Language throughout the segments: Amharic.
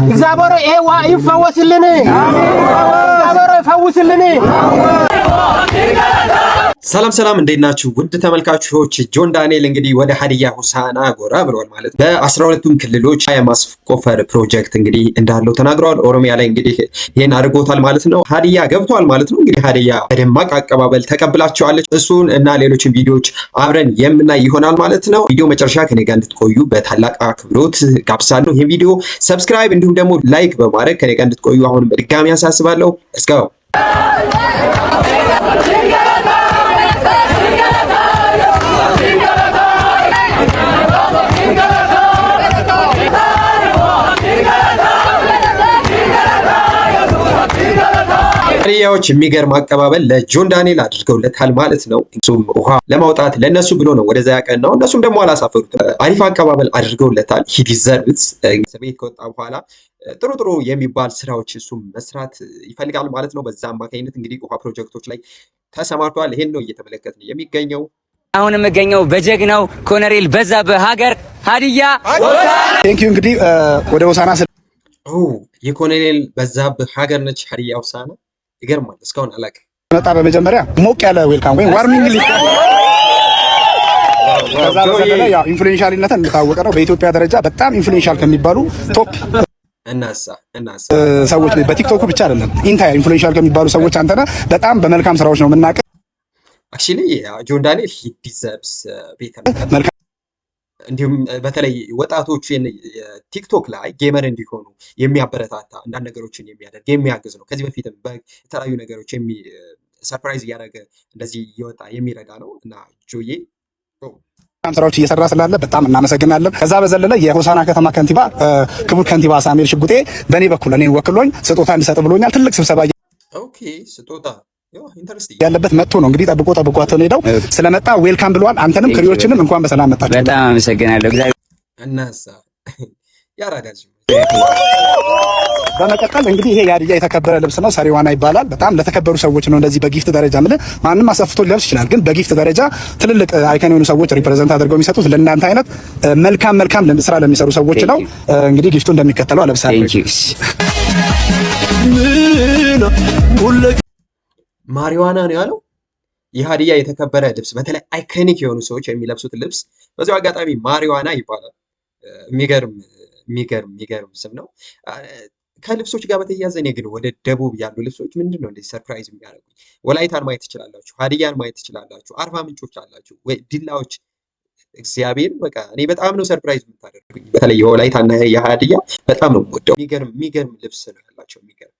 እግዚአብሔር ኤዋ ይፈወስልን እግዚአብሔር ይፈውስልን ሰላም እንዴት ናችሁ ውድ ተመልካቾች ጆን ዳንኤል እንግዲህ ወደ ሀዲያ ሆሳዕና ጎራ ብሏል ማለት ነው በ12ቱም ክልሎች የማስቆፈር ፕሮጀክት እንግዲህ እንዳለው ተናግሯል ኦሮሚያ ላይ እንግዲህ ይሄን አድርጎታል ማለት ነው ሀዲያ ገብቷል ማለት ነው እንግዲህ ሀዲያ በደማቅ አቀባበል ተቀብላቸዋለች እሱን እና ሌሎችን ቪዲዮዎች አብረን የምናይ ይሆናል ማለት ነው ቪዲዮ መጨረሻ ከኔ ጋር እንድትቆዩ በታላቅ አክብሮት ጋብዛለሁ ይሄን ቪዲዮ ሰብስክራይብ እንዲሁም ደግሞ ላይክ በማድረግ ከኔ ጋር እንድትቆዩ አሁን በድጋሚ ያሳስባለሁ እስከ ሀዲያዎች የሚገርም አቀባበል ለጆን ዳንኤል አድርገውለታል ማለት ነው እሱም ውሃ ለማውጣት ለነሱ ብሎ ነው ወደዛ ያቀናው እነሱም ደግሞ አላሳፈሩት አሪፍ አቀባበል አድርገውለታል ሂ ዲዘርቭስ ከቤት ከወጣ በኋላ ጥሩ የሚባል ስራዎች እሱም መስራት ይፈልጋል ማለት ነው በዛ አማካኝነት እንግዲህ ውሃ ፕሮጀክቶች ላይ ተሰማርቷል ይሄን ነው እየተመለከትን የሚገኘው አሁን የምገኘው በጀግናው ኮሎኔል በዛብህ ሀገር ሀዲያ ቴንክ ዩ እንግዲህ ወደ ሆሳዕና የኮሎኔል በዛብህ ሀገር ነች ሀዲያ ሆሳዕና ይገርማል እስካሁን አላውቅም መጣ በመጀመሪያ ሞቅ ያለ ዌልካም ወይ ዋርኒንግ ከዛ በዘለለ ያው ኢንፍሉዌንሻልነት እንደታወቀ ነው በኢትዮጵያ ደረጃ በጣም ኢንፍሉዌንሻል ከሚባሉ ቶፕ እናሳ ሰዎች በቲክቶክ ብቻ አይደለም ኢንታየር ኢንፍሉዌንሻል ከሚባሉ ሰዎች አንተና በጣም በመልካም ስራዎች ነው የምናውቀው አክቹሊ ጆን ዳንኤል ሂ ዲዘርቭስ ቤተር እንዲሁም በተለይ ወጣቶችን ቲክቶክ ላይ ጌመር እንዲሆኑ የሚያበረታታ አንዳንድ ነገሮችን የሚያደርግ የሚያግዝ ነው ከዚህ በፊትም በተለያዩ ነገሮች ሰርፕራይዝ እያደረገ እንደዚህ እየወጣ የሚረዳ ነው እና ጆዬ ስራዎች እየሰራ ስላለ በጣም እናመሰግናለን ከዛ በዘለለ የሆሳዕና ከተማ ከንቲባ ክቡር ከንቲባ ሳሙኤል ሽጉጤ በእኔ በኩል እኔን ወክሎኝ ስጦታ እንዲሰጥ ብሎኛል ትልቅ ስብሰባ ኦኬ ስጦታ ያለበት መጥቶ ነው እንግዲህ ጠብቆ አተን ሄደው ስለመጣ ዌልካም ብለዋል አንተንም ክሪዎችንም እንኳን በሰላም መጣችሁ በጣም አመሰግናለሁ እግዚአብሔር እናሳ ያራዳጅ በመቀጠል እንግዲህ ይሄ የሀዲያ የተከበረ ልብስ ነው ሰሪዋና ይባላል በጣም ለተከበሩ ሰዎች ነው እንደዚህ በጊፍት ደረጃ ማንም አሰፍቶ ሊለብስ ይችላል ግን በጊፍት ደረጃ ትልልቅ አይከን የሆኑ ሰዎች ሪፕሬዘንት አድርገው የሚሰጡት ለእናንተ አይነት መልካም ስራ ለሚሰሩ ሰዎች ነው እንግዲህ ጊፍቱ እንደሚከተለው አለብሳለሁ ማሪዋና ነው ያለው የሀዲያ የተከበረ ልብስ በተለይ አይኮኒክ የሆኑ ሰዎች የሚለብሱት ልብስ በዚያው አጋጣሚ ማሪዋና ይባላል የሚገርም ስም ነው ከልብሶች ጋር በተያያዘ እኔ ግን ወደ ደቡብ ያሉ ልብሶች ምንድነው እንደዚህ ሰርፕራይዝ የሚያደርጉኝ ወላይታን ማየት ትችላላችሁ ሀዲያን ማየት ትችላላችሁ አርባ ምንጮች አላችሁ ወይ ዲላዎች እግዚአብሔር በቃ እኔ በጣም ነው ሰርፕራይዝ የምታደርጉኝ በተለይ የወላይታና የሀዲያ በጣም ነው የምወደው የሚገርም ልብስ ነው ያላቸው የሚገርም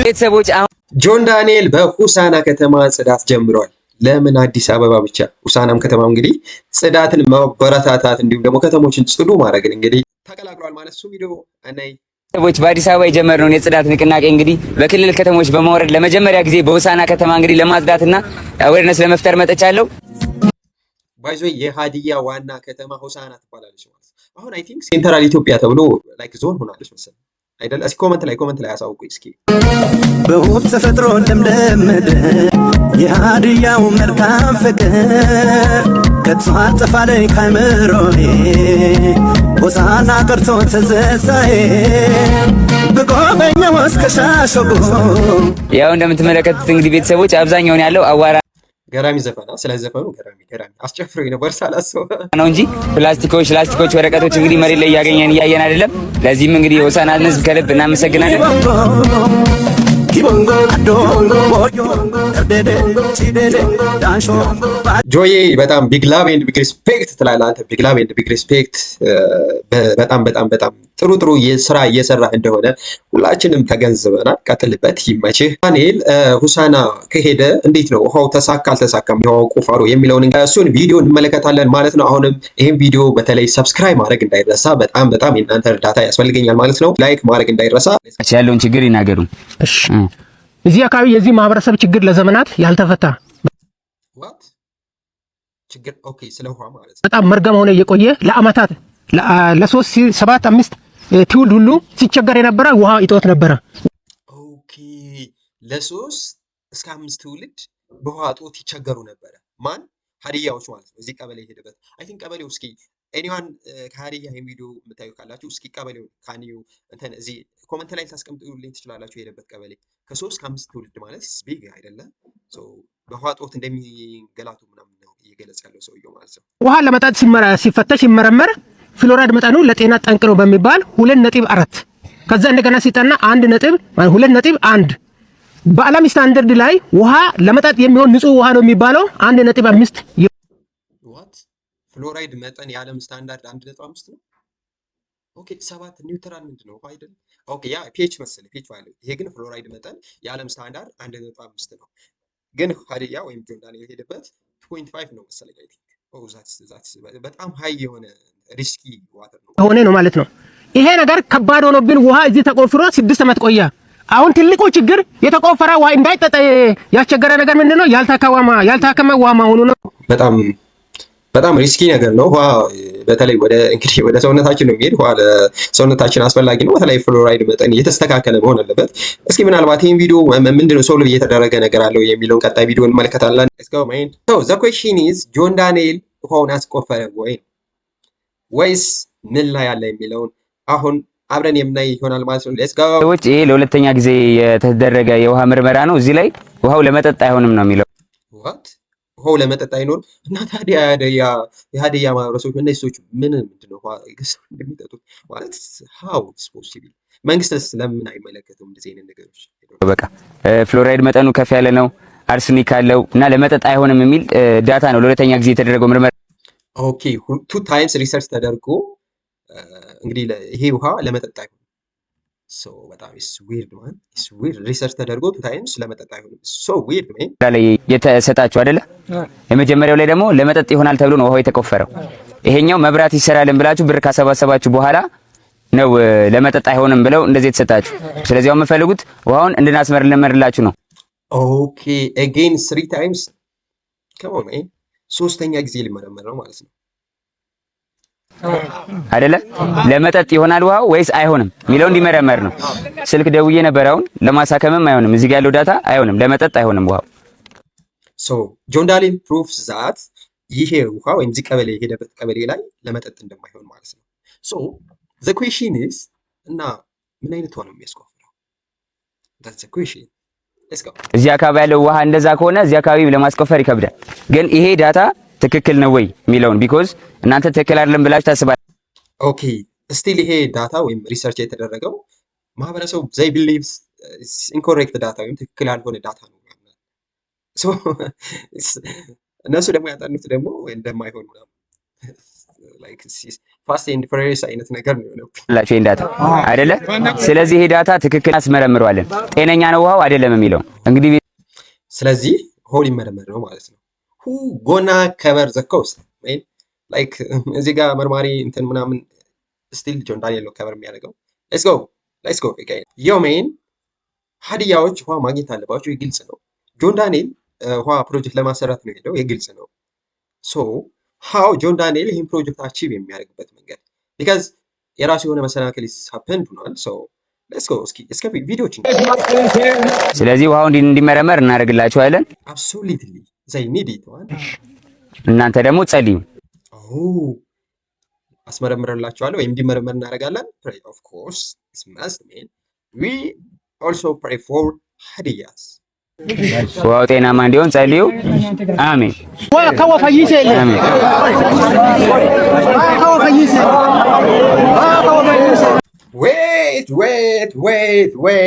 ቤተሰቦች ጆን ዳንኤል በሆሳዕና ከተማ ጽዳት ጀምሯል ለምን አዲስ አበባ ብቻ ሆሳዕናም ከተማ እንግዲህ ጽዳትን ማበረታታት እንዲሁም ደግሞ ከተሞችን ጽዱ ማድረግን እንግዲህ ተቀላቅሏል ማለት ነው ቪዲዮ እናይ ቤተሰቦች በአዲስ አበባ የጀመርነው የጽዳት ንቅናቄ እንግዲህ በክልል ከተሞች በማውረድ ለመጀመሪያ ጊዜ በሆሳዕና ከተማ እንግዲህ ለማጽዳትና አዌርነስ ለመፍጠር መጥቻለሁ ባይዞ የሀዲያ ዋና ከተማ ሆሳዕና ትባላለች ማለት አሁን አይ ቲንክ ሴንትራል ኢትዮጵያ ተብሎ ላይክ ዞን ሆናለች መሰለኝ አይደል እስኪ ኮሜንት ላይ አሳውቁኝ እስኪ በውብ ተፈጥሮ ለምለም የሀዲያው መልካም ፍቅር ከቶ አልጠፋለኝ ካይምሮዬ ሆሳዕና ቀርቶ ትዝታዬ በጎበኛው እስከ ሻሸጎ ያው እንደምትመለከቱት እንግዲህ ቤተሰቦች አብዛኛውን ያለው አዋራ ገራሚ ዘፈና ስለዘፈኑ ገራሚ አስጨፍሮኝ ነበር ሳላስበው ነው እንጂ ፕላስቲኮች ወረቀቶች እንግዲህ መሬት ላይ እያየን አይደለም ለዚህም እንግዲህ የሆሳዕናን ሕዝብ ከልብ እናመሰግናለን ጆዬ በጣም ቢግ ላቭ ኤንድ ቢግ ሪስፔክት ትላለህ አንተ ቢግ ላቭ ኤንድ ቢግ ሪስፔክት በጣም ጥሩ የስራ እየሰራህ እንደሆነ ሁላችንም ተገንዝበናል ቀጥልበት ይመችህ ዳንኤል ሆሳዕና ከሄደ እንዴት ነው ውሃው ተሳካ አልተሳካም ውሃው ቁፋሮ የሚለውን እሱን ቪዲዮ እንመለከታለን ማለት ነው አሁንም ይሄን ቪዲዮ በተለይ ሰብስክራይብ ማድረግ እንዳይረሳ በጣም የእናንተ እርዳታ ያስፈልገኛል ማለት ነው ላይክ ማድረግ እንዳይረሳ ያለውን ችግር ይናገሩ እሺ እዚህ አካባቢ የዚህ ማህበረሰብ ችግር ለዘመናት ያልተፈታ ችግር ኦኬ ስለ ውሃ ማለት በጣም መርገም ሆነ የቆየ ለአመታት ለ3 7 5 ትውልድ ሁሉ ሲቸገር የነበረ ውሃ እጦት ነበረ ኦኬ ለ3 እስከ 5 ትውልድ በውሃ እጦት ይቸገሩ ነበረ ማን ሀዲያዎች ማለት ነው እዚህ ቀበሌ ሄደበት አይ ቲንክ ቀበሌው እስኪ ኤኒዋን ከሀዲያ ይሄን ቪዲዮ የምታዩ ካላችሁ እስኪ ቀበሌው ካኒው እንትን እዚህ ኮመንት ላይ ታስቀምጡልኝ ትችላላችሁ። የሄደበት ቀበሌ ከ3 ከ5 ትውልድ ማለት ቢግ አይደለም። በውሃ ጦት እንደሚገላቱ ምናምን ነው እየገለጸ ያለው ሰውየው ማለት ነው። ውሃ ለመጠጥ ሲፈተሽ ሲመረመር ፍሎራይድ መጠኑ ለጤና ጠንቅ ነው በሚባል 2.4 ከዛ እንደገና ሲጠና 2.1 በዓለም ስታንዳርድ ላይ ውሃ ለመጠጥ የሚሆን ንጹህ ውሃ ነው የሚባለው 1.5 ዋት ፍሎራይድ መጠን የዓለም ስታንዳርድ 1.5 ነው። ኦኬ 7 ኒውትራል ምንድን ነው? ውሃ አይደል? ኦኬ ያ ፒኤች መሰለኝ ፒኤች ቫልዩ። ይሄ ግን ፍሎራይድ መጠን የዓለም ስታንዳርድ 1.5 ነው። ግን ሀዲያ ወይም ጆንዳኔ የሄደበት 2.5 ነው መሰለኝ። አይ ቲንክ ዛትስ በጣም ሃይ የሆነ ሪስኪ ዋተር ነው ሆነ ነው ማለት ነው። ይሄ ነገር ከባድ ሆኖብን ውሃ እዚህ ተቆፍሮ 6 ዓመት ቆያ። አሁን ትልቁ ችግር የተቆፈረ ውሃ እንዳይጠጣ ያስቸገረ ነገር ምንድነው? ያልታከመ ውሃ መሆኑ ነው። በጣም ሪስኪ ነገር ነው። ውሃ በተለይ ወደ ሰውነታችን ነው የሚሄድ። ውሃ ለሰውነታችን አስፈላጊ ነው። በተለይ ፍሎራይድ መጠን እየተስተካከለ መሆን አለበት። እስኪ ምናልባት ይህን ቪዲዮ ምንድነው ሶልቭ እየተደረገ ነገር አለው የሚለውን ቀጣይ ቪዲዮ እንመለከታለን። ዘ ኩዌስችን ኢዝ ጆን ዳንኤል ውሃውን አስቆፈረ ወይስ ምን ላይ ያለ የሚለውን አሁን አብረን የምናይ ይሆናል ማለት ነው። ሌትስ ጎ። ይሄ ለሁለተኛ ጊዜ የተደረገ የውሃ ምርመራ ነው። እዚህ ላይ ውሃው ለመጠጥ አይሆንም ነው የሚለው። ዋት ውሃው ለመጠጥ አይኖርም? እና ታዲያ የሀዲያ ማህበረሰቦች እነዚህ ሰዎች ምንድነው ውሃ እንደሚጠጡት ማለት how is possible? መንግስትስ ለምን አይመለከተውም እንደዚህ አይነት ነገሮች? በቃ ፍሎራይድ መጠኑ ከፍ ያለ ነው፣ አርሰኒክ አለው እና ለመጠጥ አይሆንም የሚል ዳታ ነው ለሁለተኛ ጊዜ የተደረገው ምርመራ። ኦኬ 2 ታይምስ ሪሰርች ተደርጎ እንግዲህ ይሄ ውሃ ለመጠጥ አይሆንም። ሶ በጣም ኢስ ዊርድ ማን ኢስ ዊርድ ሪሰርች ተደርጎ 2 ታይምስ ለመጠጥ አይሆንም። ሶ ዊርድ ማን ላይ የተሰጣችሁ አይደለ? የመጀመሪያው ላይ ደግሞ ለመጠጥ ይሆናል ተብሎ ነው ውሃው የተቆፈረው። ይሄኛው መብራት ይሰራልን ብላችሁ ብር ካሰባሰባችሁ በኋላ ነው ለመጠጥ አይሆንም ብለው እንደዚህ የተሰጣችሁ። ስለዚህ አሁን የምፈልጉት ውሃውን እንድናስመርምርላችሁ ነው። ኦኬ አጌን 3 ታይምስ come on man ሶስተኛ ጊዜ ሊመረመር ነው ማለት ነው አይደለ? ለመጠጥ ይሆናል ውሃው ወይስ አይሆንም የሚለው እንዲመረመር ነው። ስልክ ደውዬ ነበር። አሁን ለማሳከምም አይሆንም፣ እዚህ ጋር ያለው ዳታ አይሆንም፣ ለመጠጥ አይሆንም ውሃው። ሶ ጆን ዳንኤል ፕሩፍስ ዛት ይሄ ውሃ ወይም እዚህ ቀበሌ የሄደበት ቀበሌ ላይ ለመጠጥ እንደማይሆን ማለት ነው። ሶ ዘ ኩዌስችን ኢዝ እና ምን አይነት ውሃ ነው የሚያስቆፍረው? ዳትስ ዘ ኩዌስችን። ሌትስ ጎ። እዚህ አካባቢ ያለው ውሃ እንደዛ ከሆነ እዚህ አካባቢ ለማስቆፈር ይከብዳል። ግን ይሄ ዳታ ትክክል ነው ወይ የሚለውን ቢኮዝ እናንተ ትክክል አይደለም ብላችሁ ታስባላችሁ። ኦኬ ስቲል ይሄ ዳታ ወይም ሪሰርች የተደረገው ማህበረሰቡ ዘይ ቢሊቭስ ኢንኮሬክት ዳታ ወይም ትክክል ያልሆነ ዳታ ነው። ሶ እነሱ ደግሞ ያጠኑት ደግሞ እንደማይሆን ነው ላይክ ፋስት ኤንድ ፍሬስ አይነት ነገር ነው ነው ላችሁ ዳታ አይደለ? ስለዚህ ይሄ ዳታ ትክክል አስመረምረዋለን። ጤነኛ ነው ውሃው አይደለም የሚለው እንግዲህ ስለዚህ ሆል ይመረመር ነው ማለት ነው። who gonna cover the cost man like እዚህ ጋር መርማሪ እንትን ምናምን ስቲል ጆን ዳንኤል ነው ከቨር የሚያደርገው። let's go again yo man ሀዲያዎች ውሃ ማግኘት አለባቸው፣ የግልጽ ነው። ጆን ዳንኤል ውሃ ፕሮጀክት ለማሰራት ነው ሄደው፣ የግልጽ ነው። ሶ how ጆን ዳንኤል ይህን ፕሮጀክት አቺቭ የሚያደርግበት መንገድ because የራሱ የሆነ መሰናክል ሀፐንድ ሆኗል። ሶ let's go እስኪ ቪዲዮችን ስለዚህ ውሃው እንዲመረመር እናደርግላችኋለን። absolutely they need it one እናንተ ደግሞ ጸልዩ። አስመረምርላችኋለሁ ወይም እንዲመረመር እናደርጋለን። pray of course it's must mean we also pray for hadiyas ውሃው ጤናማ እንዲሆን ጸልዩ። አሜን። አሜን።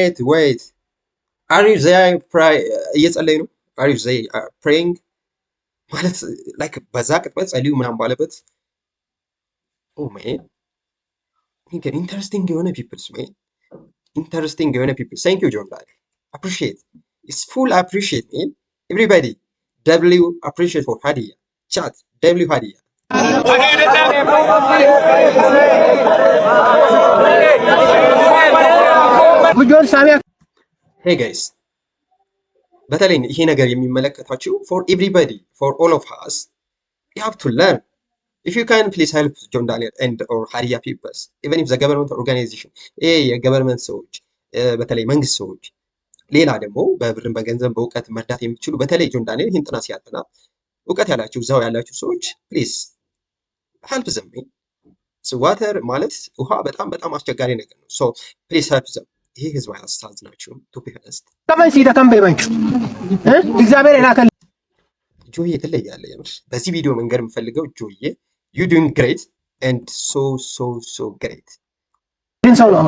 wait are you there እየጸለይ ነው? are you there praying ማለት like በዛ ቅጥበት ጸልዩ ምናምን ባለበት oh man interesting የሆነ peoples man interesting የሆነ peoples thank you John Daniel appreciate it's full appreciate man everybody w appreciate for Hadiya chat w Hadiya hey guys በተለይ ይሄ ነገር የሚመለከታችሁ for everybody for all of us you have to learn if you can please help John Daniel and or Hadiya peoples even if the government organization የገቨርንመንት ሰዎች በተለይ መንግስት ሰዎች ሌላ ደግሞ በብርን በገንዘብ በእውቀት መርዳት የሚችሉ በተለይ ጆን ዳንኤል ይህን ጥናት ሲያጠና እውቀት ያላችሁ እዛው ያላችሁ ሰዎች ፕሊዝ help them ዋተር ማለት ውሃ በጣም በጣም አስቸጋሪ ነገር ነው። ሶ ፕሊዝ ሄልፕ ዘም። ይሄ ህዝብ አያሳዝናችሁም? ቱ ቢ ሆነስት ከመን ሲደከም በይባንቹ እግዚአብሔር የላከል ጆዬ ትለያለህ። የምር በዚህ ቪዲዮ መንገር የምፈልገው ጆዬ ዩ ዱዊንግ ግሬት ኤንድ ሶ ግሬት ሰው ነው።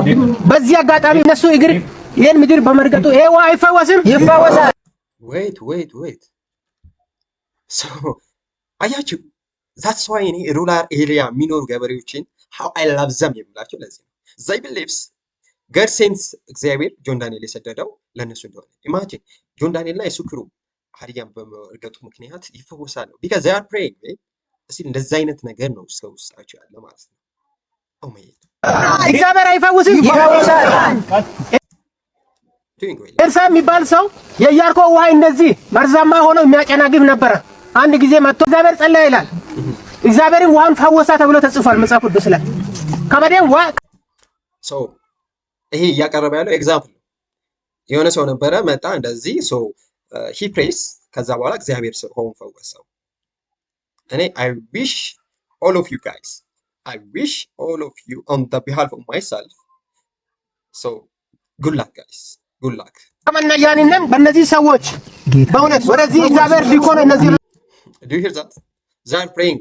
በዚህ አጋጣሚ እነሱ እግር ይሄን ምድር በመርገጡ ይሄ ውሃ አይፈወስም? ይፈወሳል። ዌት ሶ አያችሁ፣ ዛትስ ዋይ እኔ ሩራል ኤሪያ የሚኖሩ ገበሬዎችን ሃው አይ ላቭ ዘም የምላቸው ለዚህ ነው። ዘይ ቢሊቭስ ገድ ሴንስ እግዚአብሔር ጆን ዳንኤል የሰደደው ለእነሱ እንደሆነ ኢማጂን። ጆን ዳንኤል እና የሱ ክሩ ሀዲያን በመርገጡ ምክንያት ይፈወሳሉ። ቢካዝ ዜይ አር ፕሬይንግ። እስኪ እንደዛ አይነት ነገር ነው እስከ ውስጣቸው ያለ ማለት ነው። ኦ ማይ እግዚአብሔር አይፈውስም? ይፈውሳል። ኤልሳ የሚባል ሰው የኢያሪኮ ውሃ እንደዚህ መርዛማ ሆኖ የሚያጨናግፍ ነበረ። አንድ ጊዜ መጥቶ እግዚአብሔር ጸለየ ይላል። እግዚአብሔርን ውሃን ፈወሳ ተብሎ ተጽፏል መጽሐፍ ቅዱስ ላይ። ከበደም ውሃ ሶ ይሄ እያቀረበ ያለው ኤግዛምፕል ነው። የሆነ ሰው ነበረ መጣ እንደዚህ ሶ ሂ ፕሬስ ከዛ በኋላ እግዚአብሔር ውሃውን ፈወሰው። እኔ I wish all of you on the behalf of myself so good luck guys, good luck። ከመናያንንም በእነዚህ ሰዎች በእውነት ወደዚህ እግዚአብሔር ልኮ ነው። እነዚህ do you hear that? They are praying.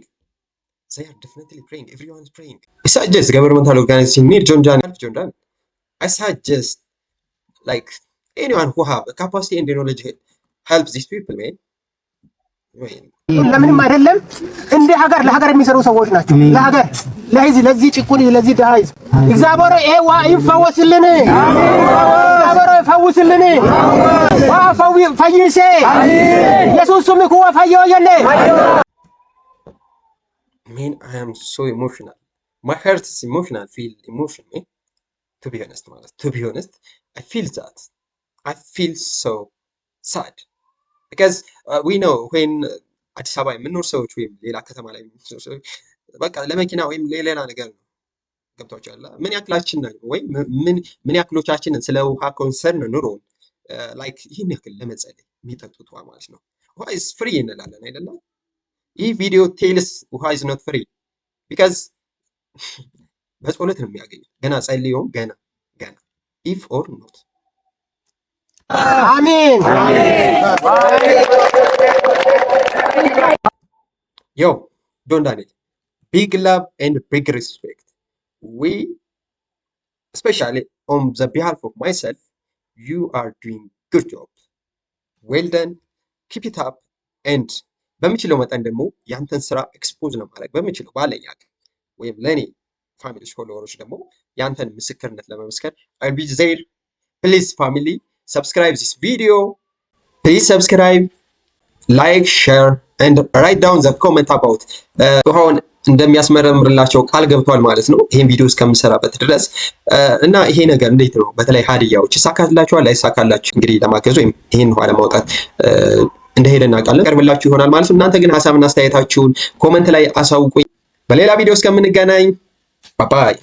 They are definitely praying. Everyone is praying. I suggest governmental organization need John Dan. I suggest like anyone who have a capacity and knowledge help these people, man. ለምንም አይደለም። እንደ ሀገር ለሀገር የሚሰሩ ሰዎች ናቸው። ለሀገር ለህዝብ፣ ለዚህ ጭቁን፣ ለዚህ ድሃ ህዝብ እግዚአብሔር ይሄ ውሃ ይፈወስልን። እግዚአብሔር ይፈውስልን። ውሃ ፈይሴ ኢየሱስ ስም ኩዋ ፈየየነ Man, I am so emotional. My heart is emotional. Feel emotion, man. To be honest, I feel that. I feel so sad. because we know when አዲስ አበባ የምንኖር ሰዎች ወይም ሌላ ከተማ ላይ የምንኖር ሰዎች በቃ ለመኪና ወይም ሌላ ነገር ነው ገብቷችኋል። ምን ያክላችን ነው ወይ ምን ያክሎቻችንን ስለ ውሃ ኮንሰርን ኑሮን ላይክ ይሄን ያክል ለመጸለይ የሚጠጡት ውሃ ማለት ነው። ውሃ is free እንላለን አይደለም? ይህ ቪዲዮ ቴልስ ውሃ is not free because በጸሎት ነው የሚያገኘው። ገና ጸልዮም ገና if or not አሜን። Yo, John Daniel, big love and big respect. We, especially on the behalf of myself, you are doing good job. Well done. Keep it up. And በምችለው መጠን ደግሞ ያንተን ስራ ኤክስፖዝ ነው ማድረግ በምችለው ባለኝ አቅም ወይም ለኔ ፋሚሊ ፎሎወሮች ደግሞ ያንተን ምስክርነት ለመመስከር I'll be there. Please family, subscribe this video. Please subscribe, like, share and write down the comment about ውሃውን እንደሚያስመረምርላቸው ቃል ገብቷል ማለት ነው። ይሄን ቪዲዮ እስከምሰራበት ድረስ እና ይሄ ነገር እንዴት ነው በተለይ ሀዲያዎች ይሳካላችኋል ላይሳካላችሁ እንግዲህ ለማገዝ ወይም ይሄን ውሃ ለማውጣት እንደሄደ እናውቃለን ቀርብላችሁ ይሆናል ማለት ነው። እናንተ ግን ሀሳብና አስተያየታችሁን ኮሜንት ላይ አሳውቁኝ። በሌላ ቪዲዮ እስከምንገናኝ ባይ ባይ።